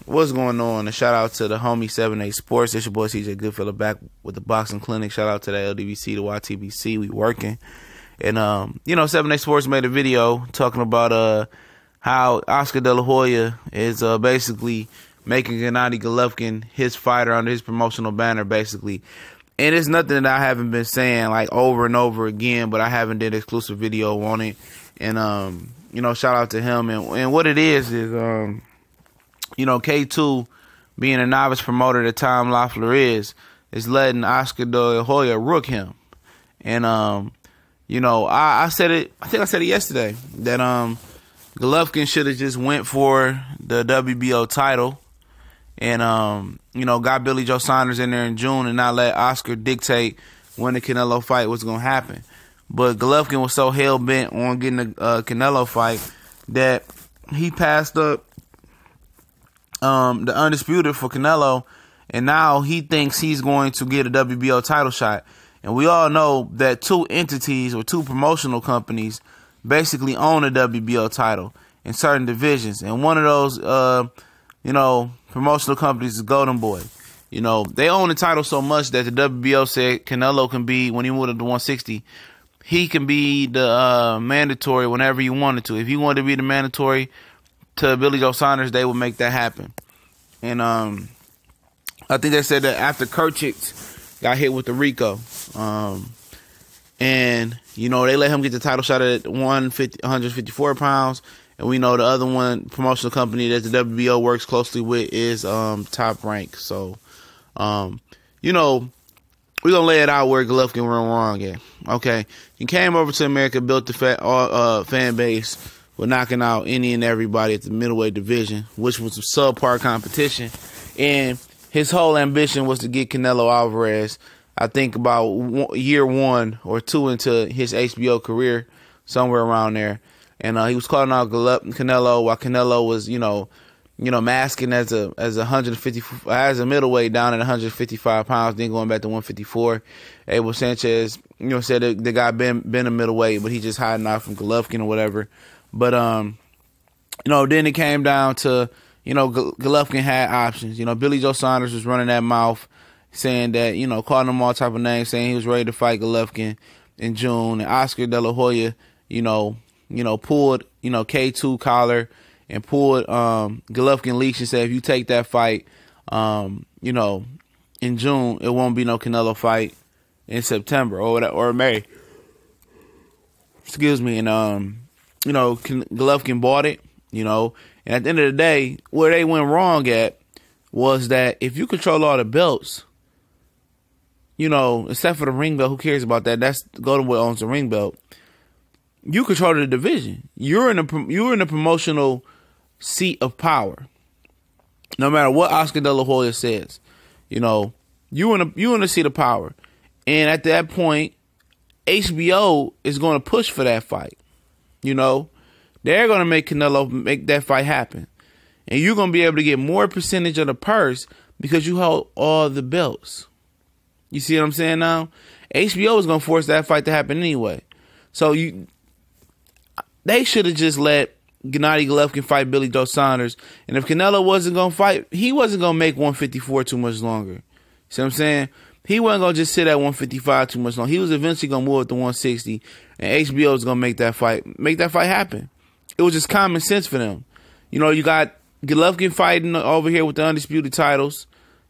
What's going on? A shout out to the homie 7A Sports. It's your boy CJ Goodfellow back with the boxing clinic. Shout out to the LDBC, the YTBC. We working. And 7A Sports made a video talking about how Oscar De La Hoya is basically making Gennady Golovkin his fighter under his promotional banner, basically. And it's nothing that I haven't been saying like over and over again, but I haven't did an exclusive video on it. And shout out to him. And what it is K2 being a novice promoter that Tom Loeffler is letting Oscar De La Hoya rook him. And I said it, I think I said it yesterday, that Golovkin should have just went for the WBO title and got Billy Joe Saunders in there in June and not let Oscar dictate when the Canelo fight was going to happen. But Golovkin was so hell-bent on getting a Canelo fight that he passed up the undisputed for Canelo, and now he thinks he's going to get a WBO title shot. And we all know that two entities or two promotional companies basically own a WBO title in certain divisions. And one of those, promotional companies is Golden Boy. They own the title so much that the WBO said Canelo can be, when he moved up to 160, he can be the mandatory whenever he wanted to. If he wanted to be the mandatory to Billy Joe Saunders, they would make that happen. And I think they said that after Kurchik got hit with the RICO, and they let him get the title shot at 154 pounds, and we know the other one promotional company that the WBO works closely with is Top Rank. So we're gonna lay it out where Golovkin went wrong at. Okay, he came over to America, built the fan base with knocking out any and everybody at the middleweight division, which was a subpar competition. And his whole ambition was to get Canelo Alvarez, I think about year 1 or 2 into his HBO career, somewhere around there. And he was calling out Canelo while Canelo was, masking as a middleweight down at 155 pounds, then going back to 154. Abel Sanchez, said that the guy been a middleweight, but he just hiding out from Golovkin or whatever. But, then it came down to, Golovkin had options. Billy Joe Saunders was running that mouth saying that, calling him all type of names, saying he was ready to fight Golovkin in June. And Oscar De La Hoya, pulled, K2 collar and pulled Golovkin leash and said, if you take that fight, in June, it won't be no Canelo fight in September or May. Excuse me. And, Golovkin bought it, and at the end of the day, where they went wrong at was that if you control all the belts, except for the ring belt, who cares about that? That's Golden Boy owns the ring belt. You control the division. You're in the promotional seat of power. No matter what Oscar De La Hoya says, you in the seat of power, and at that point, HBO is going to push for that fight. They're going to make Canelo make that fight happen. And you're going to be able to get more percentage of the purse because you hold all the belts. You see what I'm saying now? HBO is going to force that fight to happen anyway. So they should have just let Gennady Golovkin fight Billy Joe Saunders. And if Canelo wasn't going to fight, he wasn't going to make 154 too much longer. See what I'm saying? He wasn't going to just sit at 155 too much longer. He was eventually going to move up to 160. And HBO was going to make that fight happen. It was just common sense for them. You got Golovkin fighting over here with the undisputed titles,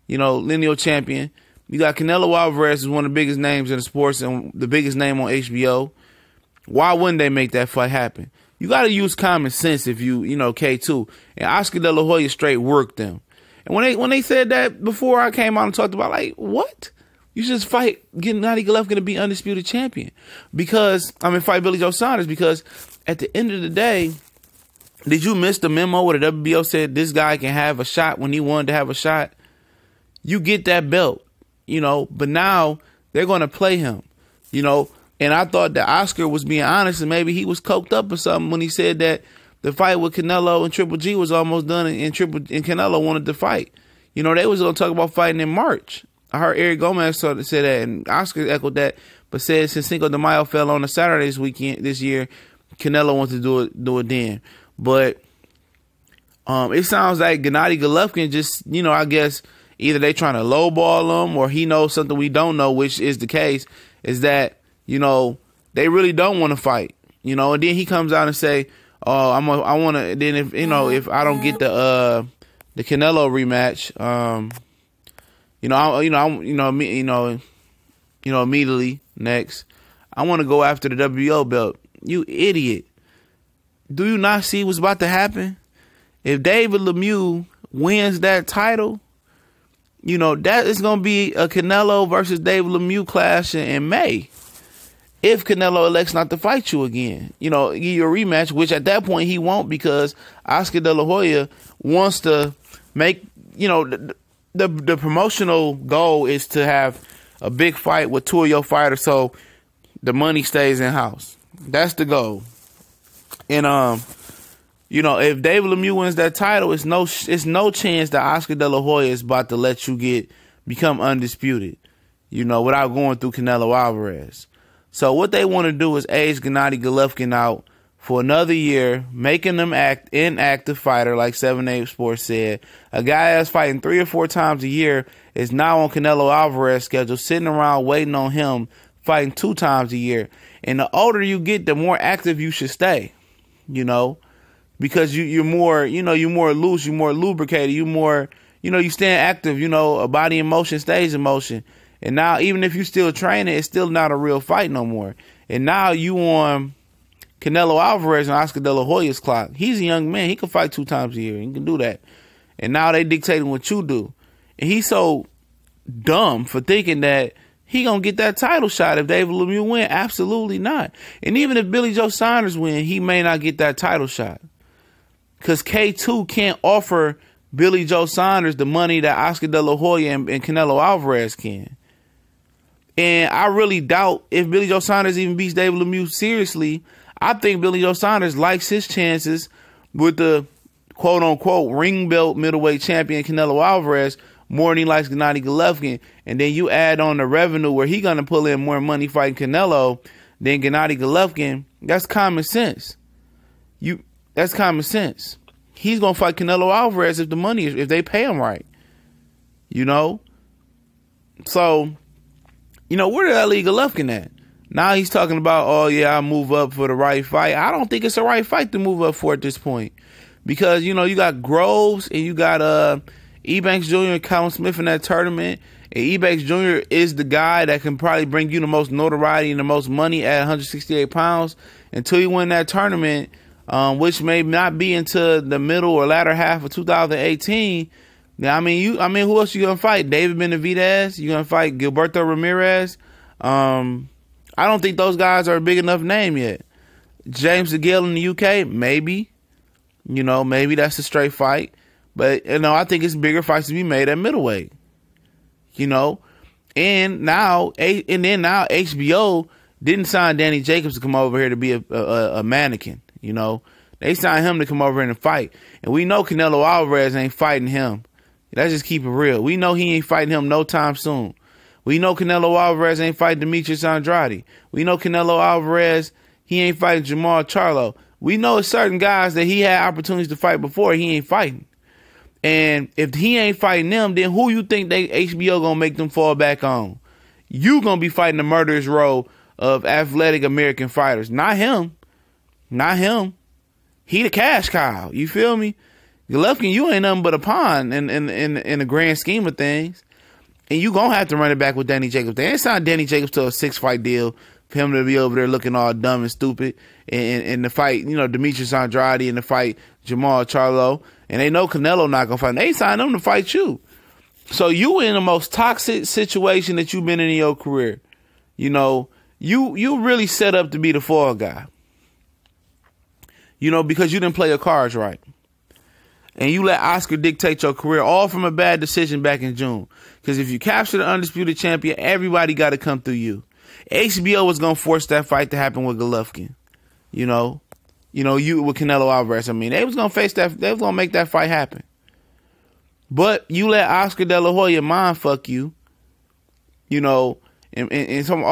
lineal champion. You got Canelo Alvarez, who's one of the biggest names in the sports and the biggest name on HBO. Why wouldn't they make that fight happen? You got to use common sense if K2. And Oscar De La Hoya straight worked them. And when they said that before, I came out and talked about, like, what? You should just fight Gennady Golovkin to be undisputed champion. Fight Billy Joe Saunders, because at the end of the day, did you miss the memo where the WBO said this guy can have a shot when he wanted to have a shot? You get that belt, but now they're going to play him, and I thought that Oscar was being honest, and maybe he was coked up or something when he said that the fight with Canelo and Triple G was almost done and Canelo wanted to fight. They was going to talk about fighting in March. I heard Eric Gomez say that, and Oscar echoed that, but said since Cinco de Mayo fell on a Saturday this year, Canelo wants to do it then. But It sounds like Gennady Golovkin just, I guess either they trying to lowball him or he knows something we don't know, which is the case, is that, they really don't want to fight, and then he comes out and say, oh, I want to, then if I don't get the Canelo rematch, immediately next, I want to go after the WBO belt. You idiot. Do you not see what's about to happen? If David Lemieux wins that title, that is going to be a Canelo versus David Lemieux clash in May. If Canelo elects not to fight you again, give you a rematch, which at that point he won't, because Oscar De La Hoya wants to make, the promotional goal is to have a big fight with two of your fighters so the money stays in-house. That's the goal. And, if David Lemieux wins that title, it's no chance that Oscar De La Hoya is about to let you become undisputed, without going through Canelo Alvarez. So what they want to do is age Gennady Golovkin out for another year, making them inactive fighter, like 7-8 Sports said. A guy that's fighting 3 or 4 times a year is now on Canelo Alvarez schedule, sitting around waiting on him, fighting 2 times a year. And the older you get, the more active you should stay, because you're more, you're more loose, you're more lubricated, you're more, you staying active, a body in motion stays in motion. And now, even if you're still training, it's still not a real fight no more. And now you on Canelo Alvarez and Oscar De La Hoya's clock. He's a young man. He can fight 2 times a year. He can do that. And now they dictating what you do. And he's so dumb for thinking that he gonna get that title shot if David Lemieux win. Absolutely not. And even if Billy Joe Saunders win, he may not get that title shot. Because K2 can't offer Billy Joe Saunders the money that Oscar De La Hoya and Canelo Alvarez can. And I really doubt if Billy Joe Saunders even beats David Lemieux seriously. I think Billy Joe Saunders likes his chances with the quote-unquote ring belt middleweight champion Canelo Alvarez more than he likes Gennady Golovkin. And then you add on the revenue where he's going to pull in more money fighting Canelo than Gennady Golovkin. That's common sense. That's common sense. He's going to fight Canelo Alvarez if they pay him right. So, where did that leave Golovkin at? Now he's talking about, oh, yeah, I'll move up for the right fight. I don't think it's the right fight to move up for at this point. Because, you got Groves and you got Ebanks Jr. and Callum Smith in that tournament. And Ebanks Jr. is the guy that can probably bring you the most notoriety and the most money at 168 pounds until you win that tournament, which may not be until the middle or latter half of 2018. Now, who else you gonna fight? David Benavidez? You gonna fight Gilberto Ramirez? I don't think those guys are a big enough name yet. James DeGale in the UK, maybe. Maybe that's a straight fight. But I think it's bigger fights to be made at middleweight. And now HBO didn't sign Danny Jacobs to come over here to be a mannequin. They signed him to come over here and fight. And we know Canelo Alvarez ain't fighting him. Let's just keep it real. We know he ain't fighting him no time soon. We know Canelo Alvarez ain't fighting Demetrius Andrade. We know Canelo Alvarez, he ain't fighting Jamal Charlo. We know certain guys that he had opportunities to fight before he ain't fighting. And if he ain't fighting them, then who you think HBO gonna make them fall back on? You gonna be fighting the murderous row of athletic American fighters. Not him. Not him. He the cash cow. You feel me? Golovkin, you ain't nothing but a pawn in the grand scheme of things. And you gonna have to run it back with Danny Jacobs. They ain't signed Danny Jacobs to a 6-fight deal for him to be over there looking all dumb and stupid and the fight, Demetrius Andrade and the fight Jamal Charlo. And they know Canelo not gonna fight. They ain't signed them to fight you. So you in the most toxic situation that you've been in your career. You really set up to be the fall guy. Because you didn't play your cards right. And you let Oscar dictate your career, all from a bad decision back in June. Because if you capture the undisputed champion, everybody got to come through you. HBO was going to force that fight to happen with Golovkin. You with Canelo Alvarez. They was going to face that. They was going to make that fight happen. But you let Oscar De La Hoya mind fuck you. And some,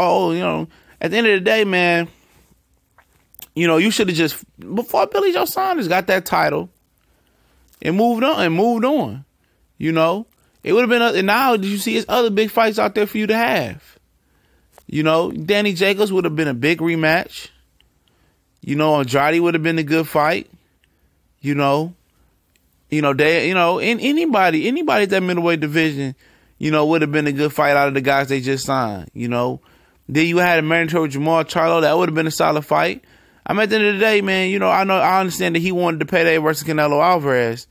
at the end of the day, man, you should have just, before Billy Joe Saunders got that title, and moved on. You know, it would have been. And now you see, it's other big fights out there for you to have. You know, Danny Jacobs would have been a big rematch. You know, Andrade would have been a good fight. You know, anybody at that middleweight division, you know, would have been a good fight out of the guys they just signed. You know, then you had a mandatory Jamal Charlo, that would have been a solid fight. I mean, at the end of the day, man, you know, I understand that he wanted to payday versus Canelo Alvarez,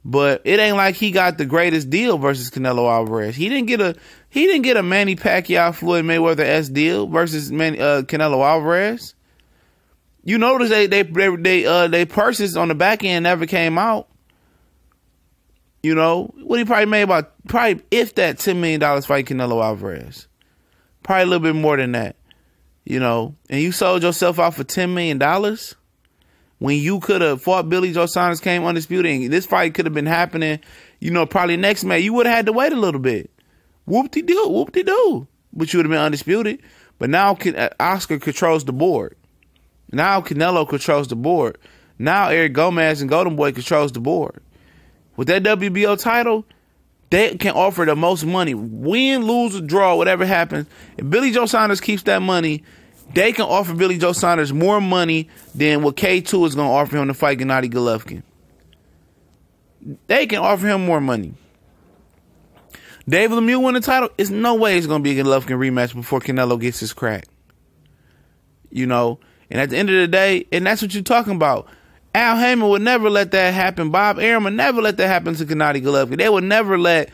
but it ain't like he got the greatest deal versus Canelo Alvarez. He didn't get a Manny Pacquiao Floyd Mayweather deal versus Canelo Alvarez. You notice they purses on the back end never came out. You know, what he probably made if that $10 million fight Canelo Alvarez. Probably a little bit more than that. You know, and you sold yourself out for $10 million when you could have fought Billy Joe Saunders, came undisputed, and this fight could have been happening, you know, probably next May. You would have had to wait a little bit. Whoop-de-doo. But you would have been undisputed. But now Oscar controls the board. Now Canelo controls the board. Now Eric Gomez and Golden Boy controls the board. With that WBO title, they can offer the most money. Win, lose, or draw, whatever happens. If Billy Joe Saunders keeps that money, they can offer Billy Joe Saunders more money than what K2 is going to offer him to fight Gennady Golovkin. They can offer him more money. David Lemieux win the title. There's no way it's going to be a Golovkin rematch before Canelo gets his crack. You know, and at the end of the day, and that's what you're talking about. Al Heyman would never let that happen. Bob Arum would never let that happen to Gennady Golovkin. They would never let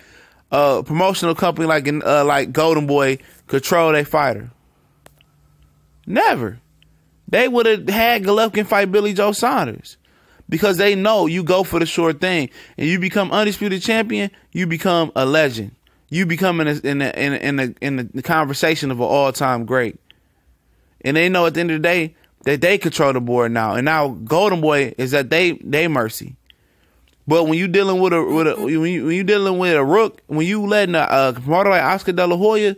a promotional company like Golden Boy control their fighter. Never. They would have had Golovkin fight Billy Joe Saunders because they know you go for the short thing and you become undisputed champion. You become a legend. You become in the conversation of an all-time great. And they know at the end of the day that they control the board now, and now Golden Boy is at they mercy. But when you dealing with when you dealing with a rook, when you letting a promoter like Oscar De La Hoya,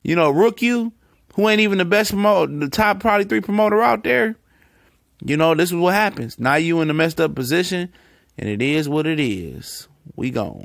you know, rook you, who ain't even the best promoter, the top probably 3 promoter out there, you know, this is what happens. Now you in a messed up position, and it is what it is. We gone.